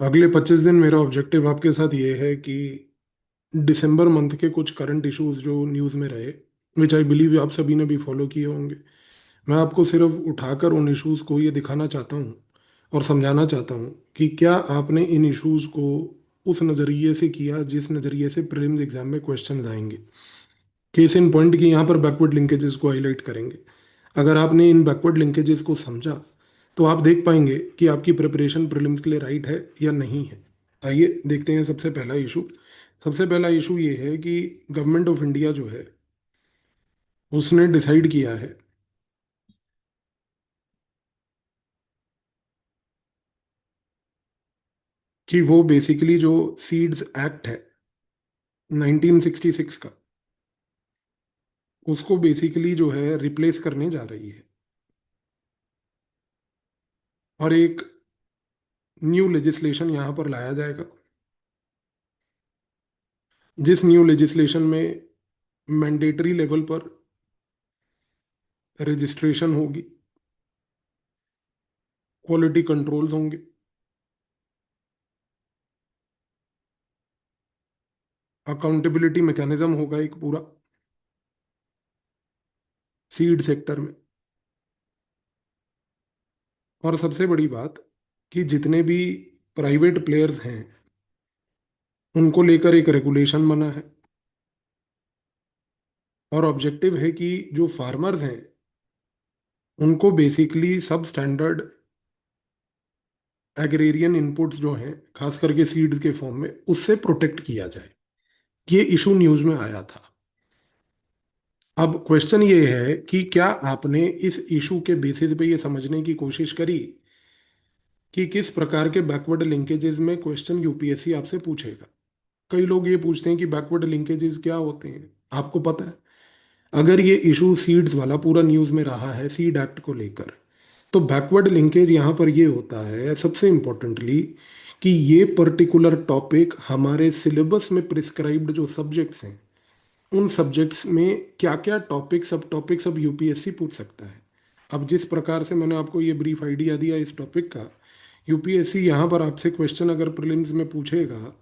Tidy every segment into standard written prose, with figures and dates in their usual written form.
अगले 25 दिन मेरा ऑब्जेक्टिव आपके साथ ये है कि दिसंबर मंथ के कुछ करंट इश्यूज जो न्यूज़ में रहे, विच आई बिलीव आप सभी ने भी फॉलो किए होंगे, मैं आपको सिर्फ उठाकर उन इश्यूज को ये दिखाना चाहता हूँ और समझाना चाहता हूँ कि क्या आपने इन इश्यूज को उस नज़रिए से किया जिस नज़रिए से प्रीलिम्स एग्जाम में क्वेश्चन आएंगे। केस इन पॉइंट की यहाँ पर बैकवर्ड लिंकेजेस को हाईलाइट करेंगे। अगर आपने इन बैकवर्ड लिंकेजेस को समझा तो आप देख पाएंगे कि आपकी प्रिपरेशन प्रीलिम्स के लिए राइट है या नहीं है। आइए देखते हैं सबसे पहला इशू। सबसे पहला इशू ये है कि गवर्नमेंट ऑफ इंडिया जो है उसने डिसाइड किया है कि वो बेसिकली जो सीड्स एक्ट है 1966 का, उसको बेसिकली जो है रिप्लेस करने जा रही है और एक न्यू लेजिस्लेशन यहाँ पर लाया जाएगा, जिस न्यू लेजिस्लेशन में मैंडेटरी लेवल पर रजिस्ट्रेशन होगी, क्वालिटी कंट्रोल्स होंगे, अकाउंटेबिलिटी मैकेनिज्म होगा एक पूरा सीड सेक्टर में। और सबसे बड़ी बात कि जितने भी प्राइवेट प्लेयर्स हैं उनको लेकर एक रेगुलेशन बना है और ऑब्जेक्टिव है कि जो फार्मर्स हैं उनको बेसिकली सब स्टैंडर्ड एग्रेरियन इनपुट्स जो हैं खास करके सीड्स के फॉर्म में उससे प्रोटेक्ट किया जाए। ये इशू न्यूज में आया था। अब क्वेश्चन ये है कि क्या आपने इस इशू के बेसिस पे ये समझने की कोशिश करी कि किस प्रकार के बैकवर्ड लिंकेजेस में क्वेश्चन यूपीएससी आपसे पूछेगा। कई लोग ये पूछते हैं कि बैकवर्ड लिंकेजेस क्या होते हैं, आपको पता है? अगर ये इशू सीड्स वाला पूरा न्यूज में रहा है सीड एक्ट को लेकर, तो बैकवर्ड लिंकेज यहाँ पर ये होता है सबसे इंपॉर्टेंटली कि ये पर्टिकुलर टॉपिक हमारे सिलेबस में प्रिस्क्राइब्ड जो सब्जेक्ट्स हैं उन सब्जेक्ट्स में क्या क्या टॉपिक सब यूपीएससी पूछ सकता है। अब जिस प्रकार से मैंने आपको ये ब्रीफ आइडिया दिया इस टॉपिक का, यूपीएससी यहाँ पर आपसे क्वेश्चन अगर प्रीलिम्स में पूछेगा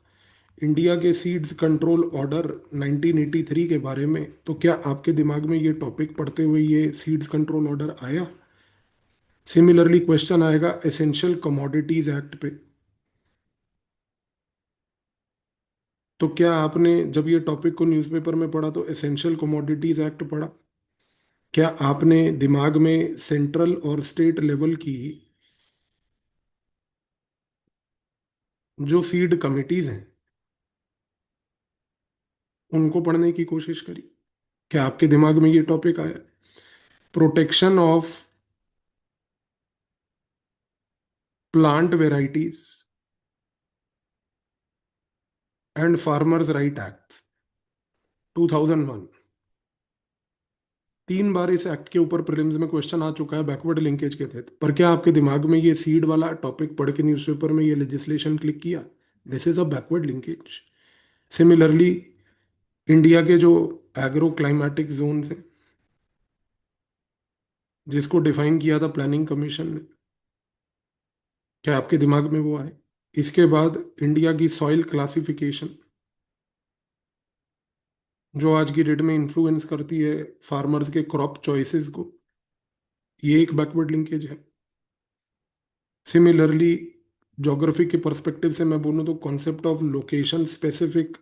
इंडिया के सीड्स कंट्रोल ऑर्डर 1983 के बारे में, तो क्या आपके दिमाग में ये टॉपिक पढ़ते हुए ये सीड्स कंट्रोल ऑर्डर आया? सिमिलरली क्वेश्चन आएगा एसेंशियल कमोडिटीज एक्ट पे, तो क्या आपने जब ये टॉपिक को न्यूज़पेपर में पढ़ा तो एसेंशियल कमोडिटीज एक्ट पढ़ा? क्या आपने दिमाग में सेंट्रल और स्टेट लेवल की जो सीड कमिटीज हैं उनको पढ़ने की कोशिश करी? क्या आपके दिमाग में ये टॉपिक आया? Protection of plant varieties and farmers right act 2001, 3 बार इस एक्ट के ऊपर प्रीलिम्स में क्वेश्चन आ चुका है बैकवर्ड लिंकेज के तहत। पर क्या आपके दिमाग में ये सीड वाला टॉपिक पढ़ के न्यूज़पेपर में ये लेजिस्लेशन क्लिक किया? This is a backward linkage. Similarly India के जो एग्रो क्लाइमेटिक जोन है जिसको डिफाइन किया था प्लानिंग कमीशन ने, क्या आपके दिमाग में वो आए? इसके बाद इंडिया की सॉइल क्लासिफिकेशन जो आज की डेट में इन्फ्लुएंस करती है फार्मर्स के क्रॉप चॉइसेस को, ये एक बैकवर्ड लिंकेज है। सिमिलरली ज्योग्राफी के पर्सपेक्टिव से मैं बोलूँ तो concept of location specific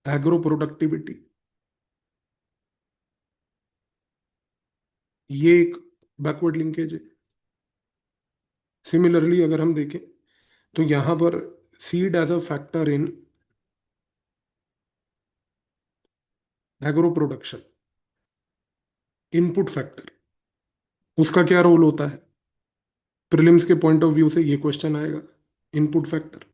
agro productivity, ये एक बैकवर्ड लिंकेज है। सिमिलरली अगर हम देखें तो यहाँ पर seed as a factor in agro production, input factor, उसका क्या रोल होता है? प्रीलिम्स के पॉइंट ऑफ व्यू से ये क्वेश्चन आएगा, इनपुट फैक्टर।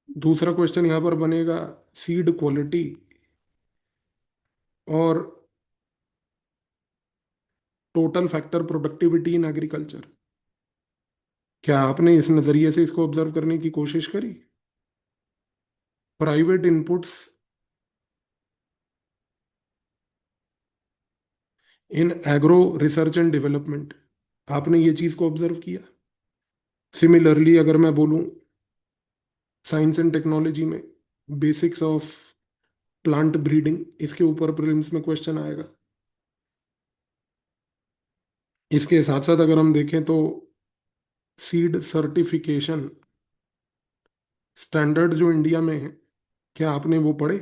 दूसरा क्वेश्चन यहाँ पर बनेगा सीड क्वालिटी और total factor productivity in agriculture. क्या आपने इस नजरिए से इसको ऑब्जर्व करने की कोशिश करी? Private inputs in agro research and development, आपने ये चीज को ऑब्जर्व किया? सिमिलरली अगर मैं बोलूं साइंस एंड टेक्नोलॉजी में बेसिक्स ऑफ प्लांट ब्रीडिंग, इसके ऊपर प्रीलिम्स में क्वेश्चन आएगा। इसके साथ साथ अगर हम देखें तो सीड सर्टिफिकेशन स्टैंडर्ड जो इंडिया में है, क्या आपने वो पढ़े?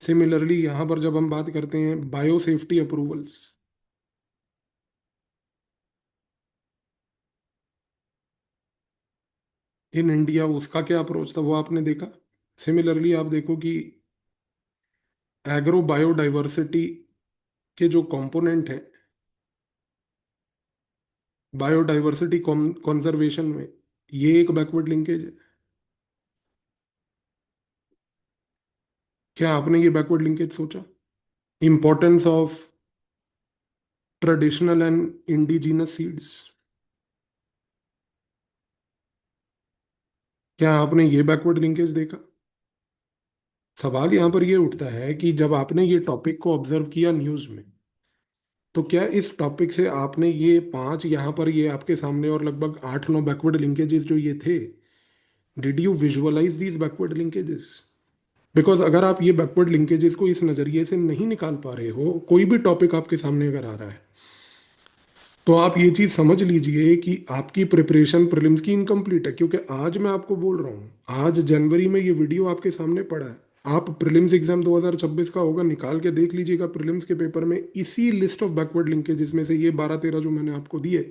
सिमिलरली यहाँ पर जब हम बात करते हैं bio safety approvals in India, उसका क्या अप्रोच था वो आपने देखा। सिमिलरली आप देखो कि एग्रो बायोडाइवर्सिटी के जो कंपोनेंट है बायोडाइवर्सिटी कंजर्वेशन में, ये एक बैकवर्ड लिंकेज है। क्या आपने ये बैकवर्ड लिंकेज सोचा? Importance of traditional and indigenous seeds, क्या आपने ये बैकवर्ड लिंकेज देखा? सवाल यहाँ पर ये उठता है कि जब आपने ये टॉपिक को ऑब्जर्व किया न्यूज में, तो क्या इस टॉपिक से आपने ये पांच यहाँ पर ये आपके सामने और लगभग 8-9 बैकवर्ड लिंकेजेस जो ये थे, did you visualise these backward linkages? Because अगर आप ये बैकवर्ड लिंकेजेस को इस नज़रिए से नहीं निकाल पा रहे हो, कोई भी टॉपिक आपके सामने अगर आ रहा है, तो आप ये चीज़ समझ लीजिए कि आपकी प्रिपरेशन प्रीलिम्स की इनकम्प्लीट है। क्योंकि आज मैं आपको बोल रहा हूँ, आज जनवरी में ये वीडियो आपके सामने पड़ा है। आप प्रीलिम्स एग्जाम 2026 का होगा, निकाल के देख लीजिएगा प्रीलिम्स के पेपर में इसी लिस्ट ऑफ बैकवर्ड लिंकेजेस में से ये 12-13 जो मैंने आपको दिए,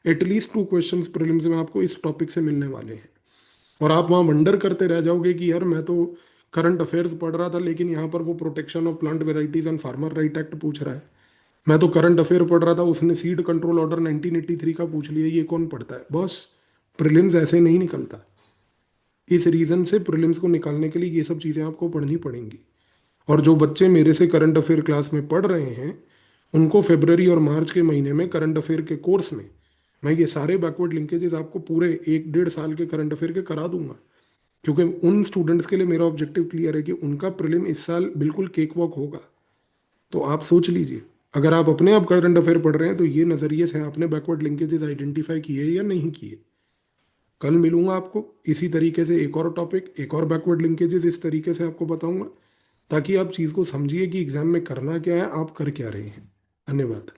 एटलीस्ट 2 क्वेश्चंस प्रीलिम्स में आपको इस टॉपिक से मिलने वाले हैं। और आप वहाँ वंडर करते रह जाओगे कि यार मैं तो करंट अफेयर्स पढ़ रहा था, लेकिन यहाँ पर वो protection of plant varieties and farmer right act पूछ रहा है। मैं तो करंट अफेयर पढ़ रहा था, उसने सीड कंट्रोल ऑर्डर 1983 का पूछ लिया, ये कौन पढ़ता है? बॉस, प्रीलिम्स ऐसे नहीं निकलता। इस रीजन से प्रीलिम्स को निकालने के लिए ये सब चीज़ें आपको पढ़नी पड़ेंगी। और जो बच्चे मेरे से करंट अफेयर क्लास में पढ़ रहे हैं, उनको फेब्रवरी और मार्च के महीने में करंट अफेयर के कोर्स में मैं ये सारे बैकवर्ड लिंकेजेस आपको पूरे 1-1.5 साल के करंट अफेयर के करा दूंगा। क्योंकि उन स्टूडेंट्स के लिए मेरा ऑब्जेक्टिव क्लियर है कि उनका प्रीलिम इस साल बिल्कुल केक वॉक होगा। तो आप सोच लीजिए, अगर आप अपने आप करंट अफेयर पढ़ रहे हैं तो ये नज़रिए से आपने बैकवर्ड लिंकेजेस आइडेंटिफाई किए या नहीं किए। कल मिलूंगा आपको इसी तरीके से एक और टॉपिक, एक और बैकवर्ड लिंकेजेस इस तरीके से आपको बताऊंगा, ताकि आप चीज़ को समझिए कि एग्जाम में करना क्या है, आप कर क्या रहे हैं। धन्यवाद।